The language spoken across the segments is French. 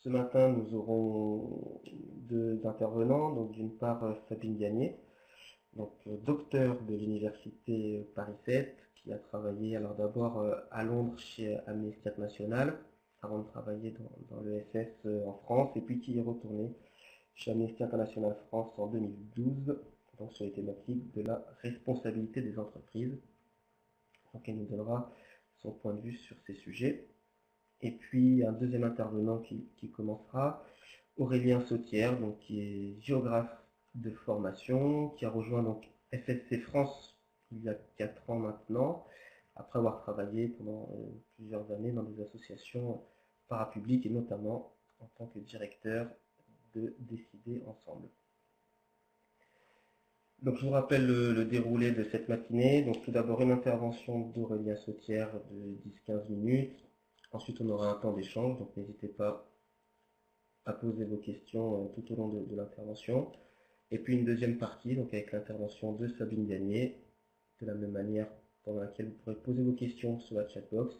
Ce matin, nous aurons deux intervenants. Donc, d'une part, Sabine Gagné, docteur de l'université Paris 7, qui a travaillé alors d'abord à Londres chez Amnesty International, avant de travailler dans l'ESS en France, et puis qui est retourné chez Amnesty International France en 2012, donc sur les thématiques de la responsabilité des entreprises. Donc, elle nous donnera son point de vue sur ces sujets. Et puis un deuxième intervenant qui commencera, Aurélien Sautière, donc, qui est géographe de formation, qui a rejoint donc FSC France il y a 4 ans maintenant, après avoir travaillé pendant plusieurs années dans des associations parapubliques et notamment en tant que directeur de Décider Ensemble. Donc je vous rappelle le déroulé de cette matinée. Donc tout d'abord une intervention d'Aurélien Sautière de 10-15 minutes. Ensuite on aura un temps d'échange, donc n'hésitez pas à poser vos questions tout au long de l'intervention. Et puis une deuxième partie, donc avec l'intervention de Sabine Gagné, de la même manière pendant laquelle vous pourrez poser vos questions sur la chatbox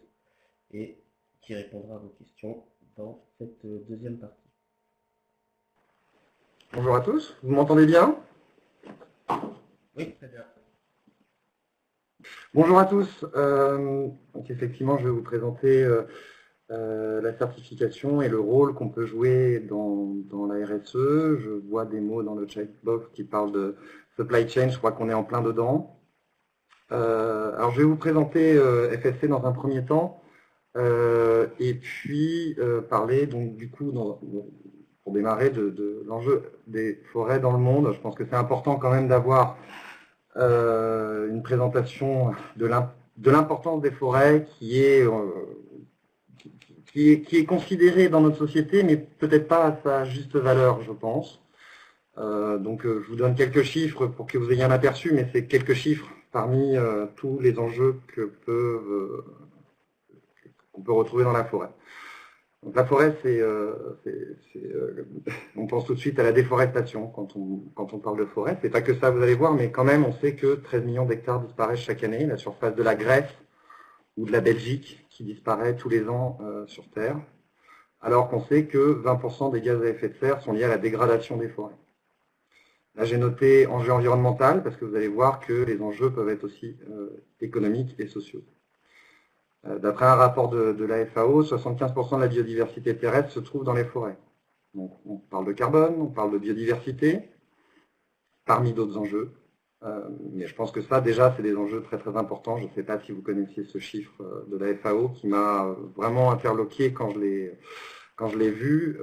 et qui répondra à vos questions dans cette deuxième partie. Bonjour à tous, vous m'entendez bien? Oui, très bien. Bonjour à tous, donc effectivement je vais vous présenter la certification et le rôle qu'on peut jouer dans la RSE. Je vois des mots dans le chatbox qui parlent de supply chain, je crois qu'on est en plein dedans. Alors je vais vous présenter FSC dans un premier temps et puis parler donc du coup pour démarrer de l'enjeu des forêts dans le monde. Je pense que c'est important quand même d'avoir une présentation de l'importance des forêts qui est considérée dans notre société, mais peut-être pas à sa juste valeur, je pense. Donc je vous donne quelques chiffres pour que vous ayez un aperçu, mais c'est quelques chiffres parmi tous les enjeux qu'on peut retrouver dans la forêt. Donc la forêt, on pense tout de suite à la déforestation quand on parle de forêt. C'est pas que ça, vous allez voir, mais quand même, on sait que 13 millions d'hectares disparaissent chaque année. La surface de la Grèce ou de la Belgique qui disparaît tous les ans sur Terre. Alors qu'on sait que 20% des gaz à effet de serre sont liés à la dégradation des forêts. Là, j'ai noté enjeu environnemental parce que vous allez voir que les enjeux peuvent être aussi économiques et sociaux. D'après un rapport de la FAO, 75% de la biodiversité terrestre se trouve dans les forêts. Donc, on parle de carbone, on parle de biodiversité, parmi d'autres enjeux. Mais je pense que ça, déjà, c'est des enjeux très très importants. Je ne sais pas si vous connaissiez ce chiffre de la FAO qui m'a vraiment interloqué quand je l'ai vu.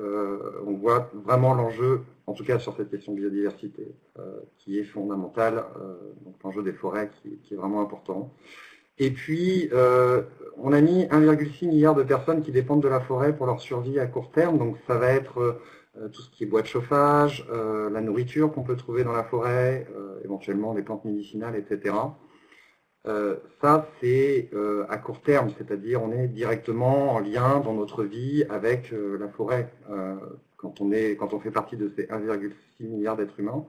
On voit vraiment l'enjeu, en tout cas sur cette question de biodiversité, qui est fondamentale. Donc l'enjeu des forêts qui est vraiment important. Et puis, on a mis 1,6 milliard de personnes qui dépendent de la forêt pour leur survie à court terme. Donc, ça va être tout ce qui est bois de chauffage, la nourriture qu'on peut trouver dans la forêt, éventuellement des plantes médicinales, etc. Ça, c'est à court terme, c'est-à-dire on est directement en lien dans notre vie avec la forêt quand on fait partie de ces 1,6 milliard d'êtres humains.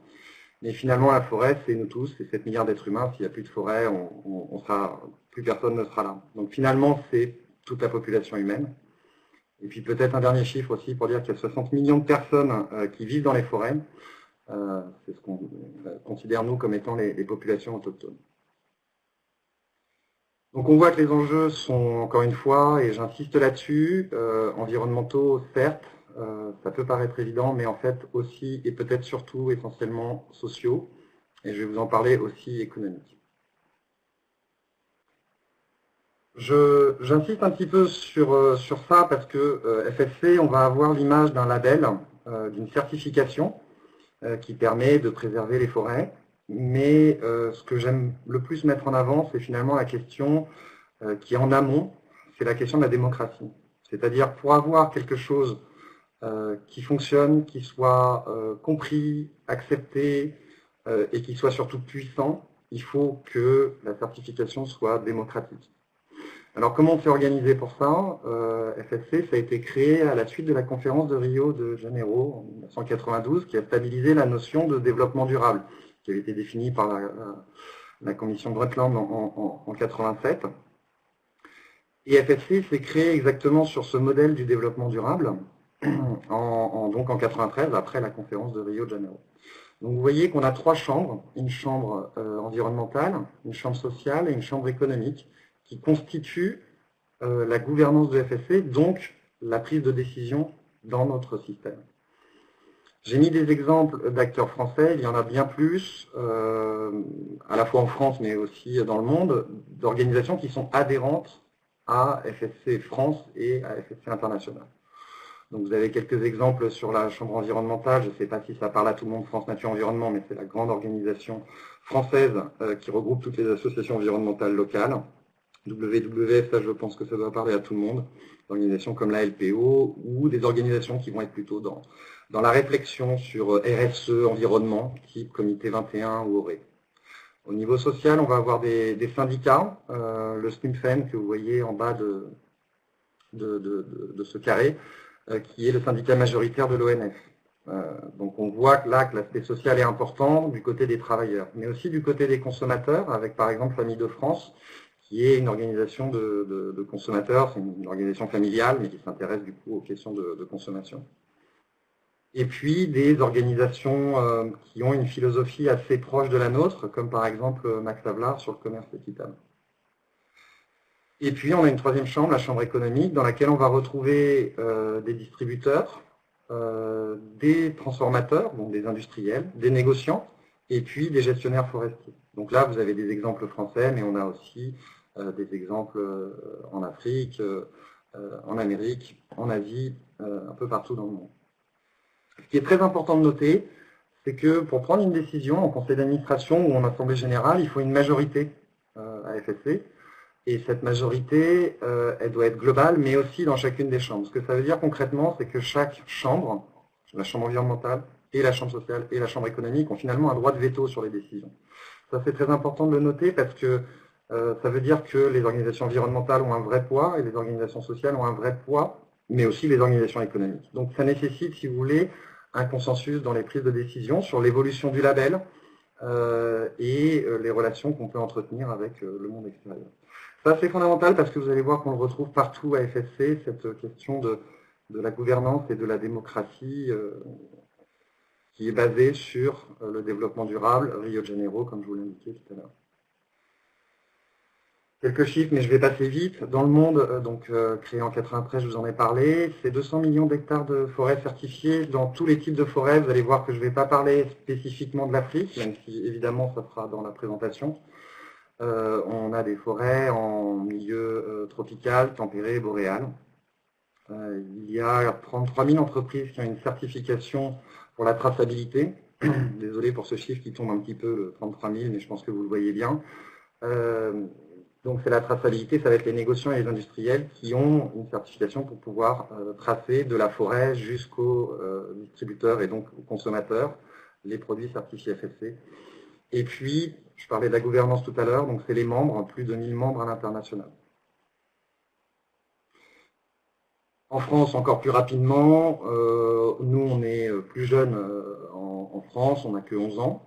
Mais finalement, la forêt, c'est nous tous, c'est 7 milliards d'êtres humains. S'il n'y a plus de forêt, plus personne ne sera là. Donc finalement, c'est toute la population humaine. Et puis peut-être un dernier chiffre aussi pour dire qu'il y a 60 millions de personnes qui vivent dans les forêts. C'est ce qu'on considère, nous, comme étant les populations autochtones. Donc on voit que les enjeux sont, encore une fois, et j'insiste là-dessus, environnementaux, certes, ça peut paraître évident, mais en fait aussi, et peut-être surtout, essentiellement sociaux, et je vais vous en parler aussi économiques. J'insiste un petit peu sur ça parce que FSC, on va avoir l'image d'un label, d'une certification qui permet de préserver les forêts, mais ce que j'aime le plus mettre en avant, c'est finalement la question qui est en amont, c'est la question de la démocratie. C'est-à-dire pour avoir quelque chose qui fonctionne, qui soit compris, accepté et qui soit surtout puissant, il faut que la certification soit démocratique. Alors comment on s'est organisé pour ça? FSC, ça a été créé à la suite de la conférence de Rio de Janeiro en 1992 qui a stabilisé la notion de développement durable, qui avait été définie par la commission Brundtland en 1987. Et FSC s'est créé exactement sur ce modèle du développement durable, donc en 93, après la conférence de Rio de Janeiro. Donc vous voyez qu'on a 3 chambres, une chambre environnementale, une chambre sociale et une chambre économique, qui constituent la gouvernance de FSC, donc la prise de décision dans notre système. J'ai mis des exemples d'acteurs français, il y en a bien plus, à la fois en France mais aussi dans le monde, d'organisations qui sont adhérentes à FSC France et à FSC International. Donc vous avez quelques exemples sur la chambre environnementale, je ne sais pas si ça parle à tout le monde, France Nature Environnement, mais c'est la grande organisation française qui regroupe toutes les associations environnementales locales. WWF, ça je pense que ça doit parler à tout le monde, des organisations comme la LPO ou des organisations qui vont être plutôt dans la réflexion sur RSE, environnement, type Comité 21 ou ORE. Au niveau social, on va avoir des syndicats, le SNIMFEN que vous voyez en bas de ce carré, qui est le syndicat majoritaire de l'ONF. Donc on voit que là que l'aspect social est important du côté des travailleurs, mais aussi du côté des consommateurs, avec par exemple Famille de France, qui est une organisation de consommateurs, c'est une organisation familiale, mais qui s'intéresse du coup aux questions de consommation. Et puis des organisations qui ont une philosophie assez proche de la nôtre, comme par exemple Max Havelaar sur le commerce équitable. Et puis on a une 3e chambre, la chambre économique, dans laquelle on va retrouver des distributeurs, des transformateurs, donc des industriels, des négociants, et puis des gestionnaires forestiers. Donc là, vous avez des exemples français, mais on a aussi des exemples en Afrique, en Amérique, en Asie, un peu partout dans le monde. Ce qui est très important de noter, c'est que pour prendre une décision en conseil d'administration ou en assemblée générale, il faut une majorité à FSC. Et cette majorité, elle doit être globale, mais aussi dans chacune des chambres. Ce que ça veut dire concrètement, c'est que chaque chambre, la chambre environnementale et la chambre sociale et la chambre économique, ont finalement un droit de veto sur les décisions. Ça, c'est très important de le noter parce que ça veut dire que les organisations environnementales ont un vrai poids et les organisations sociales ont un vrai poids, mais aussi les organisations économiques. Donc ça nécessite, si vous voulez, un consensus dans les prises de décision sur l'évolution du label et les relations qu'on peut entretenir avec le monde extérieur. Ça, c'est fondamental parce que vous allez voir qu'on le retrouve partout à FSC, cette question de la gouvernance et de la démocratie qui est basée sur le développement durable, Rio de Janeiro, comme je vous l'indiquais tout à l'heure. Quelques chiffres, mais je vais passer vite. Dans le monde, créé en 93, je vous en ai parlé, c'est 200 millions d'hectares de forêts certifiées dans tous les types de forêts. Vous allez voir que je ne vais pas parler spécifiquement de l'Afrique, même si évidemment ça sera dans la présentation. On a des forêts en milieu tropical, tempéré, boréal. Il y a 33 000 entreprises qui ont une certification pour la traçabilité. Désolé pour ce chiffre qui tombe un petit peu, le 33 000, mais je pense que vous le voyez bien. Donc c'est la traçabilité, ça va être les négociants et les industriels qui ont une certification pour pouvoir tracer de la forêt jusqu'aux distributeurs et donc aux consommateurs les produits certifiés FSC. Et puis, je parlais de la gouvernance tout à l'heure, donc c'est les membres, plus de 1000 membres à l'international. En France, encore plus rapidement, nous on est plus jeunes en France, on n'a que 11 ans.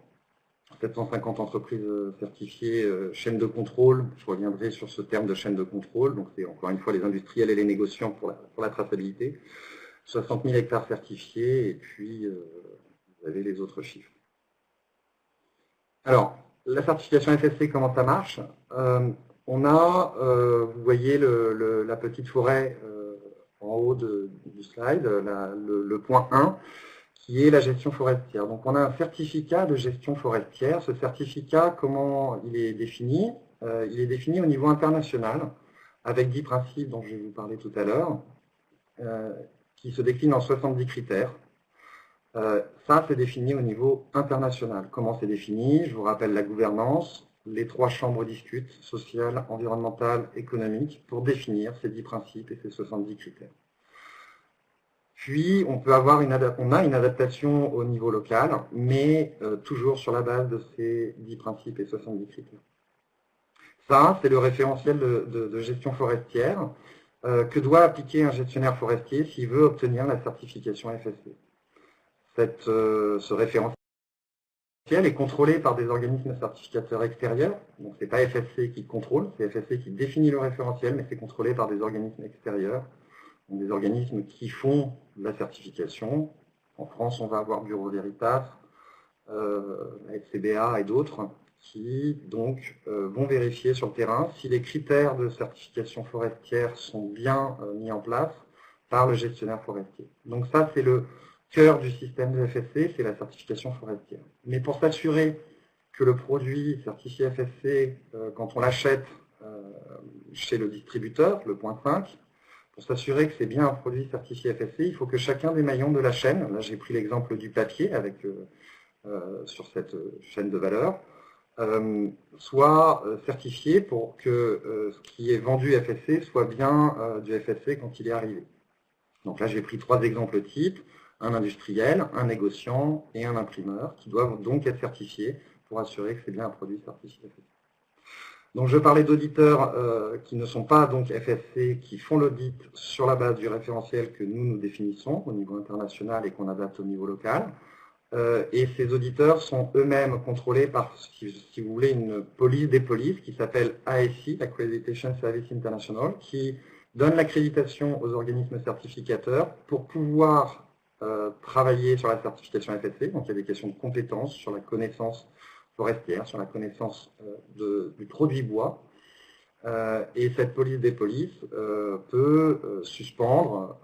750 entreprises certifiées, chaîne de contrôle, je reviendrai sur ce terme de chaîne de contrôle, donc c'est encore une fois les industriels et les négociants pour la traçabilité. 60 000 hectares certifiés, et puis vous avez les autres chiffres. Alors, la certification FSC, comment ça marche? On a, vous voyez la petite forêt en haut du slide, le point 1, qui est la gestion forestière. Donc on a un certificat de gestion forestière. Ce certificat, comment il est défini? Il est défini au niveau international, avec 10 principes dont je vais vous parler tout à l'heure, qui se déclinent en 70 critères. Ça, c'est défini au niveau international. Comment c'est défini? Je vous rappelle la gouvernance. Les 3 chambres discutent, sociale, environnementale, économique, pour définir ces 10 principes et ces 70 critères. Puis, on a une adaptation au niveau local, mais toujours sur la base de ces 10 principes et 70 critères. Ça, c'est le référentiel de gestion forestière que doit appliquer un gestionnaire forestier s'il veut obtenir la certification FSC. Ce référentiel est contrôlé par des organismes certificateurs extérieurs. Donc, ce n'est pas FSC qui contrôle, c'est FSC qui définit le référentiel, mais c'est contrôlé par des organismes extérieurs. Donc, des organismes qui font la certification. En France, on va avoir Bureau Veritas, CBA et d'autres, qui donc vont vérifier sur le terrain si les critères de certification forestière sont bien mis en place par le gestionnaire forestier. Donc ça, c'est le cœur du système de FSC, c'est la certification forestière. Mais pour s'assurer que le produit certifié FSC, quand on l'achète chez le distributeur, le point 5, pour s'assurer que c'est bien un produit certifié FSC, il faut que chacun des maillons de la chaîne, là j'ai pris l'exemple du papier avec, sur cette chaîne de valeur, soit certifié pour que ce qui est vendu FSC soit bien du FSC quand il est arrivé. Donc là j'ai pris 3 exemples types, un industriel, un négociant et un imprimeur, qui doivent donc être certifiés pour assurer que c'est bien un produit certifié FSC. Donc je parlais d'auditeurs qui ne sont pas donc FSC, qui font l'audit sur la base du référentiel que nous définissons au niveau international et qu'on adapte au niveau local. Et ces auditeurs sont eux-mêmes contrôlés par, si vous voulez, une police des polices qui s'appelle ASI, Accreditation Service International, qui donne l'accréditation aux organismes certificateurs pour pouvoir travailler sur la certification FSC. Donc il y a des questions de compétences sur la connaissance forestière, sur la connaissance du produit bois. Et cette police des polices peut suspendre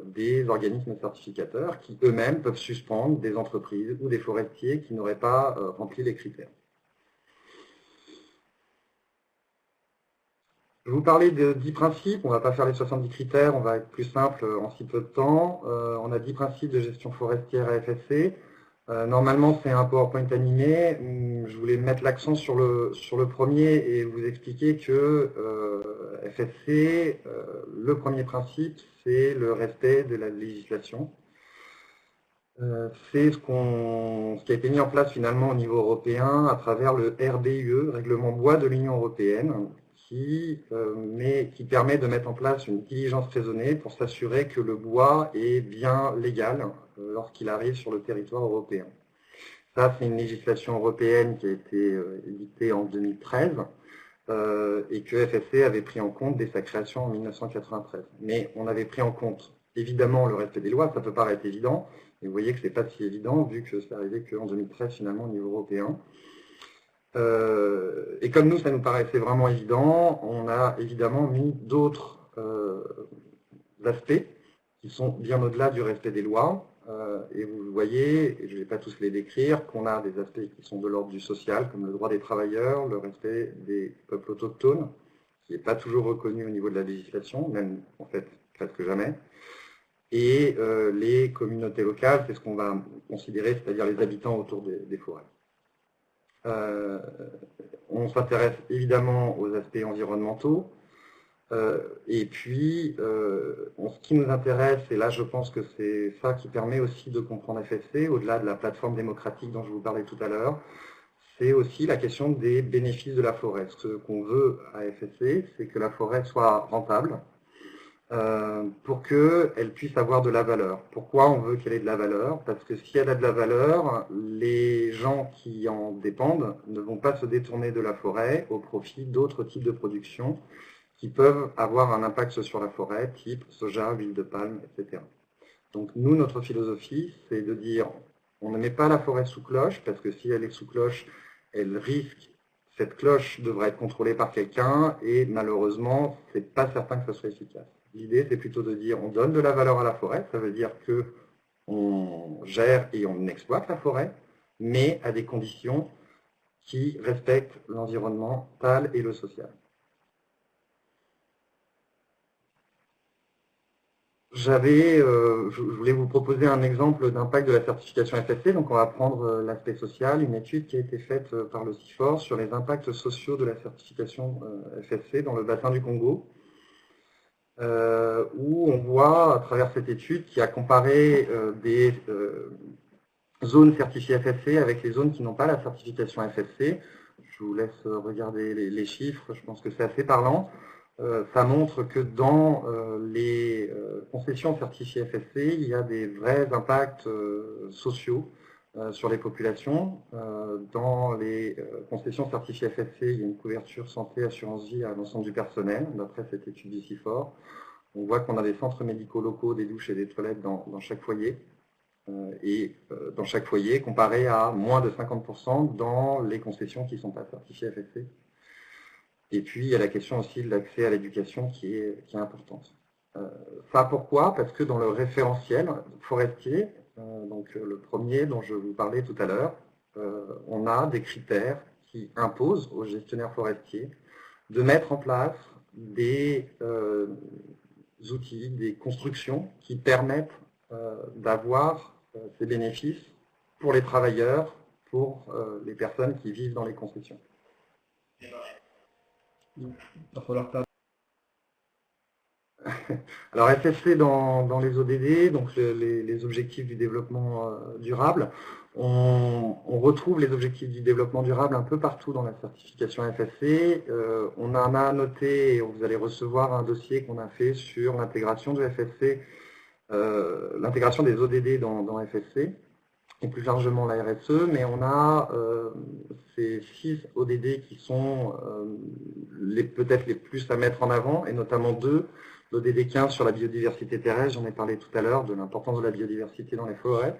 des organismes certificateurs qui eux-mêmes peuvent suspendre des entreprises ou des forestiers qui n'auraient pas rempli les critères. Je vais vous parler de 10 principes, on ne va pas faire les 70 critères, on va être plus simple en si peu de temps. On a 10 principes de gestion forestière à FSC. Normalement, c'est un PowerPoint animé. Je voulais mettre l'accent sur le premier et vous expliquer que FSC, le premier principe, c'est le respect de la législation. C'est ce qui a été mis en place finalement au niveau européen à travers le RDUE, Règlement Bois de l'Union européenne, qui permet de mettre en place une diligence raisonnée pour s'assurer que le bois est bien légal lorsqu'il arrive sur le territoire européen. Ça, c'est une législation européenne qui a été éditée en 2013 et que FSC avait pris en compte dès sa création en 1993. Mais on avait pris en compte évidemment le respect des lois, ça peut paraître évident, mais vous voyez que ce n'est pas si évident vu que c'est arrivé qu'en 2013 finalement au niveau européen. Et comme nous, ça nous paraissait vraiment évident, on a évidemment mis d'autres aspects qui sont bien au-delà du respect des lois. Et vous voyez, et je ne vais pas tous les décrire, qu'on a des aspects qui sont de l'ordre du social, comme le droit des travailleurs, le respect des peuples autochtones, qui n'est pas toujours reconnu au niveau de la législation, même en fait presque jamais. Et les communautés locales, c'est ce qu'on va considérer, c'est-à-dire les habitants autour des forêts. On s'intéresse évidemment aux aspects environnementaux. Et puis, ce qui nous intéresse, et là je pense que c'est ça qui permet aussi de comprendre FSC, au-delà de la plateforme démocratique dont je vous parlais tout à l'heure, c'est aussi la question des bénéfices de la forêt. Ce qu'on veut à FSC, c'est que la forêt soit rentable pour qu'elle puisse avoir de la valeur. Pourquoi on veut qu'elle ait de la valeur? Parce que si elle a de la valeur, les gens qui en dépendent ne vont pas se détourner de la forêt au profit d'autres types de production qui peuvent avoir un impact sur la forêt, type soja, huile de palme, etc. Donc nous, notre philosophie, c'est de dire, on ne met pas la forêt sous cloche, parce que si elle est sous cloche, elle risque, cette cloche devrait être contrôlée par quelqu'un, et malheureusement, c'est pas certain que ça soit efficace. L'idée, c'est plutôt de dire, on donne de la valeur à la forêt, ça veut dire que on gère et on exploite la forêt, mais à des conditions qui respectent l'environnemental et le social. Je voulais vous proposer un exemple d'impact de la certification FSC. Donc on va prendre l'aspect social, une étude qui a été faite par le CIFOR sur les impacts sociaux de la certification FSC dans le bassin du Congo, où on voit à travers cette étude qui a comparé des zones certifiées FSC avec les zones qui n'ont pas la certification FSC. Je vous laisse regarder les chiffres, je pense que c'est assez parlant. Ça montre que dans les concessions certifiées FSC, il y a des vrais impacts sociaux sur les populations. Dans les concessions certifiées FSC, il y a une couverture santé, assurance vie à l'ensemble du personnel, d'après cette étude du CIFOR. On voit qu'on a des centres médicaux locaux, des douches et des toilettes dans chaque foyer. Dans chaque foyer, comparé à moins de 50% dans les concessions qui ne sont pas certifiées FSC. Et puis, il y a la question aussi de l'accès à l'éducation qui est importante. Ça, pourquoi? Parce que dans le référentiel forestier, donc le premier dont je vous parlais tout à l'heure, on a des critères qui imposent aux gestionnaires forestiers de mettre en place des outils, des constructions qui permettent d'avoir ces bénéfices pour les travailleurs, pour les personnes qui vivent dans les concessions. Il va falloir faire... Alors FSC dans les ODD, donc les objectifs du développement durable, on retrouve les objectifs du développement durable un peu partout dans la certification FSC. On en a noté, et vous allez recevoir un dossier qu'on a fait sur l'intégration de FSC, l'intégration des ODD dans FSC, et plus largement la RSE, mais on a ces 6 ODD qui sont peut-être les plus à mettre en avant, et notamment 2, l'ODD 15 sur la biodiversité terrestre, j'en ai parlé tout à l'heure, de l'importance de la biodiversité dans les forêts,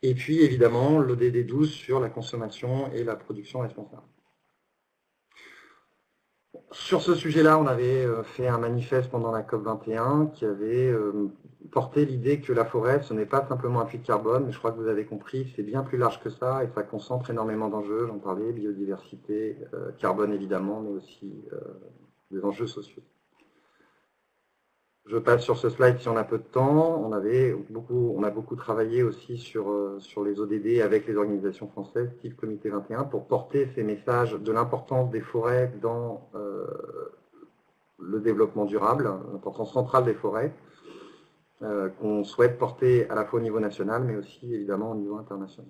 et puis évidemment l'ODD 12 sur la consommation et la production responsable. Sur ce sujet-là, on avait fait un manifeste pendant la COP21 qui avait porté l'idée que la forêt, ce n'est pas simplement un puits de carbone, mais je crois que vous avez compris, c'est bien plus large que ça et ça concentre énormément d'enjeux. J'en parlais, biodiversité, carbone évidemment, mais aussi des enjeux sociaux. Je passe sur ce slide si on a peu de temps. On a beaucoup travaillé aussi sur les ODD avec les organisations françaises, type Comité 21, pour porter ces messages de l'importance des forêts dans le développement durable, l'importance centrale des forêts, qu'on souhaite porter à la fois au niveau national, mais aussi évidemment au niveau international.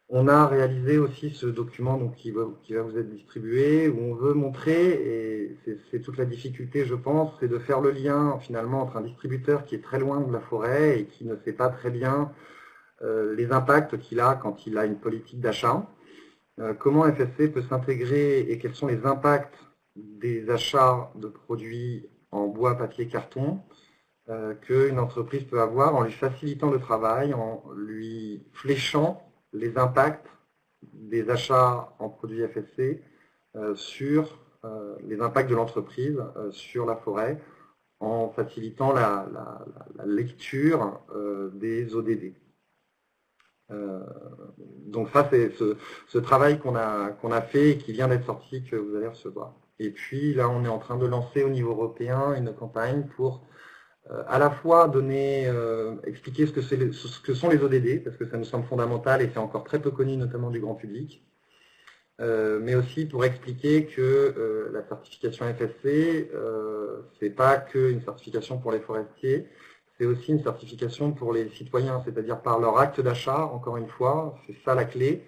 On a réalisé aussi ce document donc, qui va vous être distribué, où on veut montrer, et c'est toute la difficulté je pense, c'est de faire le lien finalement entre un distributeur qui est très loin de la forêt et qui ne sait pas très bien les impacts qu'il a quand il a une politique d'achat, comment FSC peut s'intégrer et quels sont les impacts des achats de produits en bois, papier, carton, qu'une entreprise peut avoir en lui facilitant le travail, en lui fléchant les impacts des achats en produits FSC sur les impacts de l'entreprise sur la forêt, en facilitant la lecture des ODD. Donc ça, c'est ce travail qu'on a fait et qui vient d'être sorti, que vous allez recevoir. Et puis là, on est en train de lancer au niveau européen une campagne pour à la fois expliquer ce que sont les ODD, parce que ça nous semble fondamental et c'est encore très peu connu, notamment du grand public, mais aussi pour expliquer que la certification FSC, c'est pas qu'une certification pour les forestiers, c'est aussi une certification pour les citoyens, c'est-à-dire par leur acte d'achat, encore une fois, c'est ça la clé,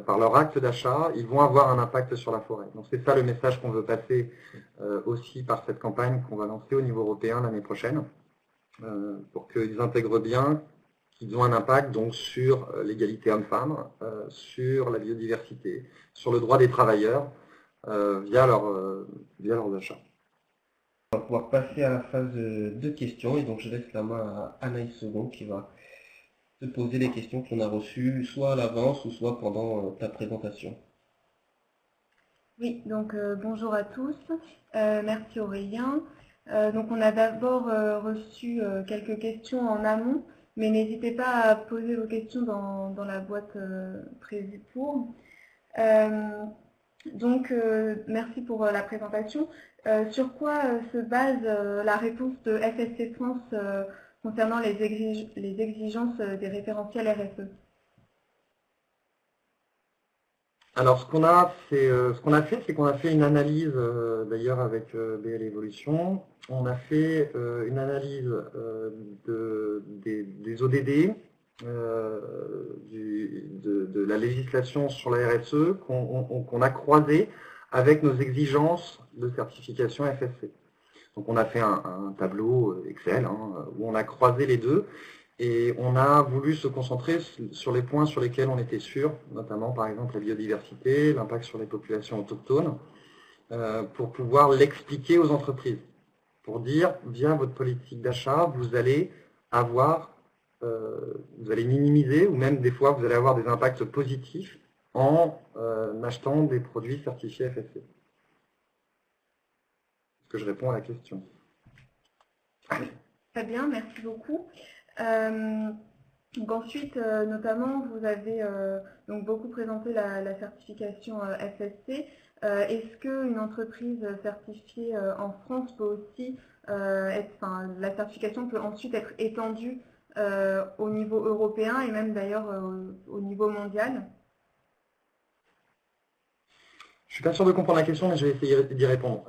par leur acte d'achat, ils vont avoir un impact sur la forêt. Donc c'est ça le message qu'on veut passer aussi par cette campagne qu'on va lancer au niveau européen l'année prochaine, pour qu'ils intègrent bien qu'ils ont un impact donc sur l'égalité homme-femme, sur la biodiversité, sur le droit des travailleurs via leurs achats. On va pouvoir passer à la phase de questions et donc je laisse la main à Anaïs Second qui va te poser les questions qu'on a reçues soit à l'avance ou soit pendant ta présentation. Oui, donc bonjour à tous, merci Aurélien. Donc on a d'abord reçu quelques questions en amont, mais n'hésitez pas à poser vos questions dans la boîte prévue pour. Donc merci pour la présentation. Sur quoi se base la réponse de FSC France concernant les exigences des référentiels RSE? Alors ce qu'on a fait, c'est qu'on a fait une analyse, d'ailleurs avec BL Evolution, on a fait une analyse des ODD, de la législation sur la RSE qu'on a croisé avec nos exigences de certification FSC. Donc on a fait un tableau Excel où on a croisé les deux et on a voulu se concentrer sur les points sur lesquels on était sûr, notamment par exemple la biodiversité, l'impact sur les populations autochtones, pour pouvoir l'expliquer aux entreprises. Pour dire, via votre politique d'achat, vous allez minimiser, ou même des fois, vous allez avoir des impacts positifs en achetant des produits certifiés FSC. Est-ce que je réponds à la question? Très bien, merci beaucoup. Donc ensuite, notamment, vous avez donc beaucoup présenté la certification FSC. Est-ce qu'une entreprise certifiée en France peut aussi la certification peut ensuite être étendue au niveau européen et même d'ailleurs au niveau mondial? Je suis pas sûr de comprendre la question, mais je vais essayer d'y répondre.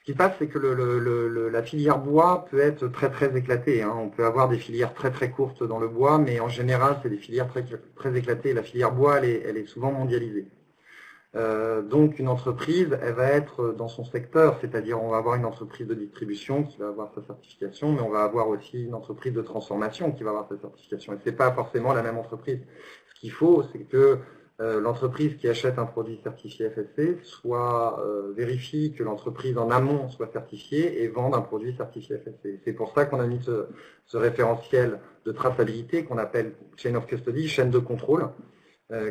Ce qui se passe, c'est que la filière bois peut être très très éclatée. Hein. On peut avoir des filières très très courtes dans le bois, mais en général, c'est des filières très très éclatées. La filière bois, elle est souvent mondialisée. Donc une entreprise, elle va être dans son secteur, c'est-à-dire on va avoir une entreprise de distribution qui va avoir sa certification, mais on va avoir aussi une entreprise de transformation qui va avoir sa certification. Et c'est pas forcément la même entreprise. Ce qu'il faut, c'est que l'entreprise qui achète un produit certifié FSC vérifie que l'entreprise en amont soit certifiée et vende un produit certifié FSC. C'est pour ça qu'on a mis ce référentiel de traçabilité qu'on appelle Chain of Custody, chaîne de contrôle,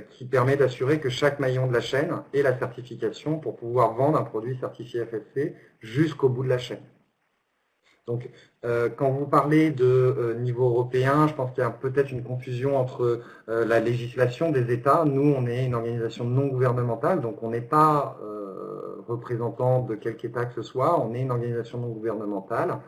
qui permet d'assurer que chaque maillon de la chaîne ait la certification pour pouvoir vendre un produit certifié FSC jusqu'au bout de la chaîne. Donc, quand vous parlez de niveau européen, je pense qu'il y a peut-être une confusion entre la législation des États. Nous, on est une organisation non gouvernementale, donc on n'est pas représentant de quelque État que ce soit. On est une organisation non gouvernementale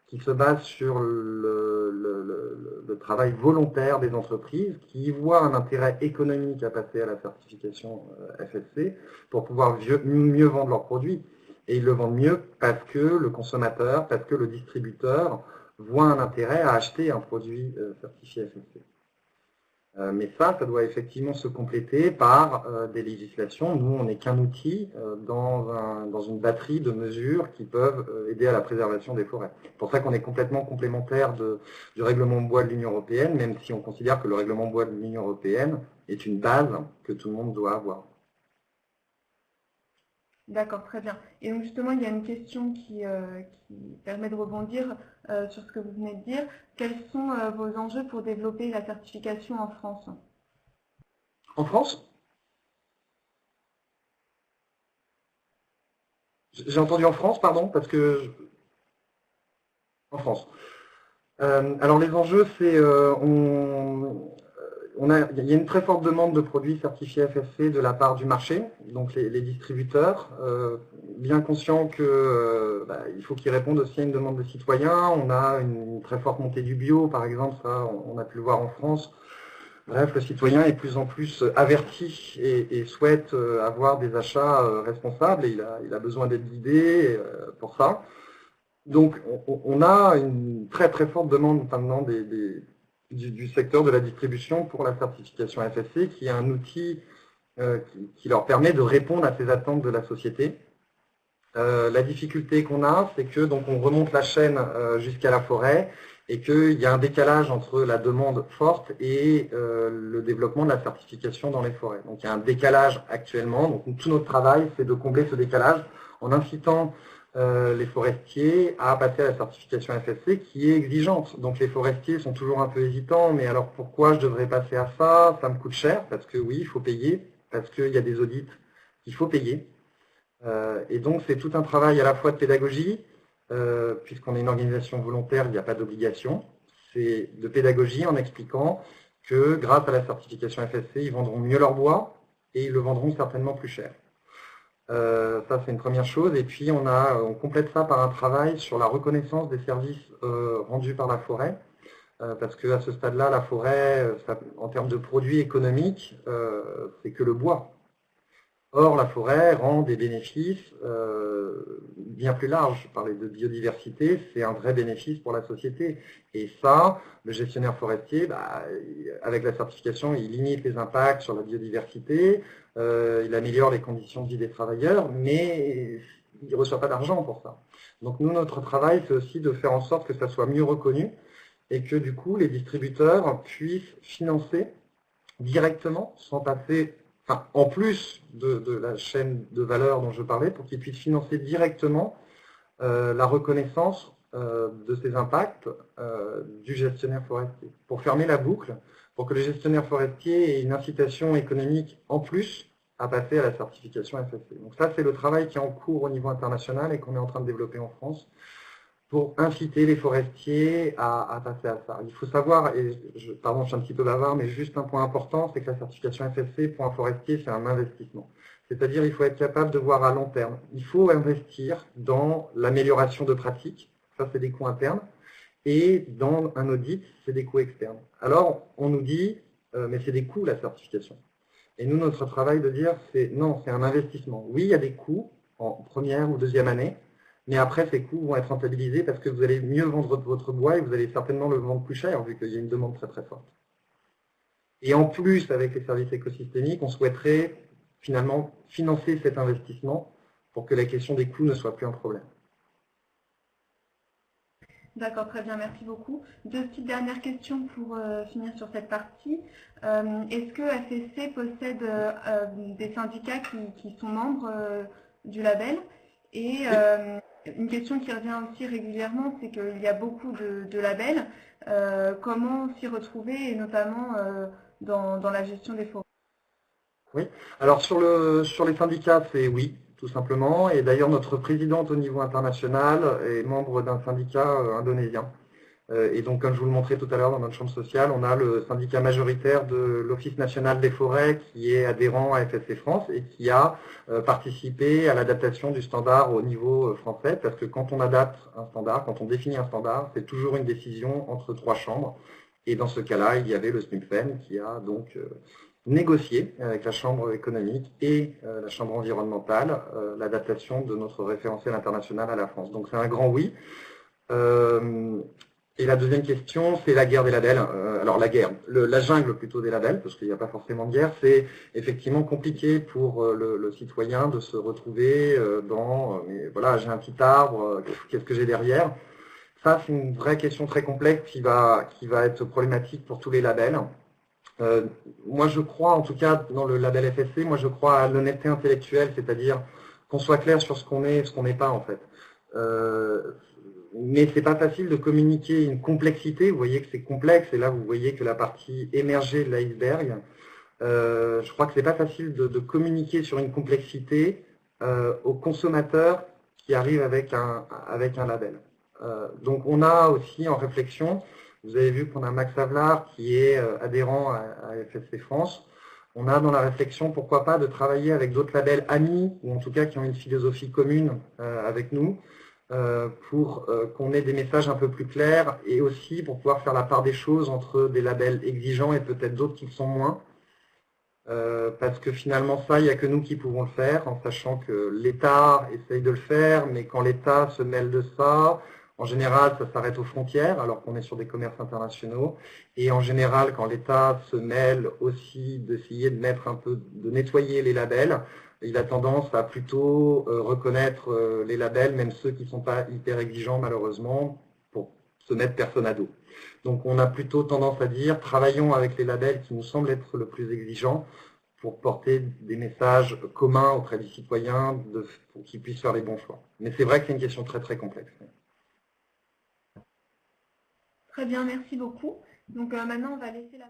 qui se base sur le travail volontaire des entreprises qui y voient un intérêt économique à passer à la certification FSC pour pouvoir mieux vendre leurs produits. Et ils le vendent mieux parce que le consommateur, parce que le distributeur voit un intérêt à acheter un produit certifié FSC. Mais ça doit effectivement se compléter par des législations. Nous, on n'est qu'un outil dans une batterie de mesures qui peuvent aider à la préservation des forêts. C'est pour ça qu'on est complètement complémentaire du règlement bois de l'Union européenne, même si on considère que le règlement bois de l'Union européenne est une base que tout le monde doit avoir. D'accord, très bien. Et donc justement, il y a une question qui permet de rebondir sur ce que vous venez de dire. Quels sont vos enjeux pour développer la certification en France? En France? J'ai entendu en France, pardon, parce que... En France. Alors les enjeux, c'est... il y a une très forte demande de produits certifiés FSC de la part du marché, donc les distributeurs, bien conscients que il faut qu'ils répondent aussi à une demande des citoyens. On a une très forte montée du bio, par exemple, ça on a pu le voir en France. Bref, le citoyen est de plus en plus averti et souhaite avoir des achats responsables, et il a besoin d'être guidé pour ça. Donc on a une très très forte demande maintenant du secteur de la distribution pour la certification FSC, qui est un outil qui leur permet de répondre à ces attentes de la société. La difficulté qu'on a, c'est que donc on remonte la chaîne jusqu'à la forêt et qu'il y a un décalage entre la demande forte et le développement de la certification dans les forêts. Donc il y a un décalage actuellement. Donc tout notre travail, c'est de combler ce décalage en incitant les forestiers à passer à la certification FSC qui est exigeante. Donc les forestiers sont toujours un peu hésitants, mais alors pourquoi je devrais passer à ça? Ça me coûte cher, parce que oui, il faut payer, parce qu'il y a des audits qu'il faut payer. Et donc c'est tout un travail à la fois de pédagogie, puisqu'on est une organisation volontaire, il n'y a pas d'obligation. C'est de pédagogie en expliquant que grâce à la certification FSC, ils vendront mieux leur bois et ils le vendront certainement plus cher. Ça, c'est une première chose. Et puis, on complète ça par un travail sur la reconnaissance des services rendus par la forêt. Parce qu'à ce stade-là, la forêt, en termes de produits économiques, c'est que le bois. Or, la forêt rend des bénéfices bien plus larges. Je parlais de biodiversité, c'est un vrai bénéfice pour la société. Et ça, le gestionnaire forestier, avec la certification, il limite les impacts sur la biodiversité, il améliore les conditions de vie des travailleurs, mais il ne reçoit pas d'argent pour ça. Donc nous, notre travail, c'est aussi de faire en sorte que ça soit mieux reconnu et que du coup, les distributeurs puissent financer directement, sans passer enfin, en plus de la chaîne de valeur dont je parlais, pour qu'ils puissent financer directement la reconnaissance de ces impacts du gestionnaire forestier. Pour fermer la boucle, pour que le gestionnaire forestier ait une incitation économique en plus à passer à la certification FSC. Donc ça, c'est le travail qui est en cours au niveau international et qu'on est en train de développer en France pour inciter les forestiers à passer à ça. Il faut savoir, et pardon, je suis un petit peu bavard, mais juste un point important, c'est que la certification FSC pour un forestier, c'est un investissement. C'est-à-dire il faut être capable de voir à long terme. Il faut investir dans l'amélioration de pratiques, ça c'est des coûts internes, et dans un audit, c'est des coûts externes. Alors, on nous dit, mais c'est des coûts la certification. Et nous, notre travail de dire, c'est non, c'est un investissement. Oui, il y a des coûts en première ou deuxième année, mais après, ces coûts vont être rentabilisés parce que vous allez mieux vendre votre bois et vous allez certainement le vendre plus cher, vu qu'il y a une demande très très forte. Et en plus, avec les services écosystémiques, on souhaiterait finalement financer cet investissement pour que la question des coûts ne soit plus un problème. D'accord, très bien, merci beaucoup. Deux petites dernières questions pour finir sur cette partie. Est-ce que FSC possède des syndicats qui sont membres du label? Et une question qui revient aussi régulièrement, c'est qu'il y a beaucoup de labels. Comment s'y retrouver, et notamment dans la gestion des forêts? Oui, alors sur les syndicats, c'est oui, tout simplement. Et d'ailleurs, notre présidente au niveau international est membre d'un syndicat indonésien. Et donc, comme je vous le montrais tout à l'heure dans notre chambre sociale, on a le syndicat majoritaire de l'Office national des forêts qui est adhérent à FSC France et qui a participé à l'adaptation du standard au niveau français, parce que quand on adapte un standard, quand on définit un standard, c'est toujours une décision entre trois chambres. Et dans ce cas-là, il y avait le SNUPFEN qui a donc négocié avec la Chambre économique et la Chambre environnementale l'adaptation de notre référentiel international à la France. Donc c'est un grand oui. Et la deuxième question, c'est la guerre des labels. Alors la guerre, la jungle plutôt des labels, parce qu'il n'y a pas forcément de guerre, c'est effectivement compliqué pour le citoyen de se retrouver mais voilà, j'ai un petit arbre, qu'est-ce que j'ai derrière? Ça, c'est une vraie question très complexe qui va être problématique pour tous les labels. Moi, je crois, en tout cas, dans le label FSC, moi, je crois à l'honnêteté intellectuelle, c'est-à-dire qu'on soit clair sur ce qu'on est et ce qu'on n'est pas, en fait. Mais c'est pas facile de communiquer une complexité. Vous voyez que c'est complexe, et là, vous voyez que la partie émergée de l'iceberg, je crois que c'est pas facile de communiquer sur une complexité aux consommateurs qui arrivent avec un label. Donc, on a aussi en réflexion, vous avez vu qu'on a Max Havelaar qui est adhérent à FSC France. On a dans la réflexion, pourquoi pas, de travailler avec d'autres labels amis, ou en tout cas qui ont une philosophie commune avec nous, pour qu'on ait des messages un peu plus clairs, et aussi pour pouvoir faire la part des choses entre des labels exigeants et peut-être d'autres qui le sont moins. Parce que finalement, ça, il n'y a que nous qui pouvons le faire, en sachant que l'État essaye de le faire, mais quand l'État se mêle de ça, en général, ça s'arrête aux frontières, alors qu'on est sur des commerces internationaux. Et en général, quand l'État se mêle aussi d'essayer de mettre un peu, de nettoyer les labels, il a tendance à plutôt reconnaître les labels, même ceux qui ne sont pas hyper exigeants, malheureusement, pour se mettre personne à dos. Donc, on a plutôt tendance à dire, travaillons avec les labels qui nous semblent être le plus exigeants pour porter des messages communs auprès des citoyens pour qu'ils puissent faire les bons choix. Mais c'est vrai que c'est une question très, très complexe. Très bien, merci beaucoup. Donc maintenant, on va laisser la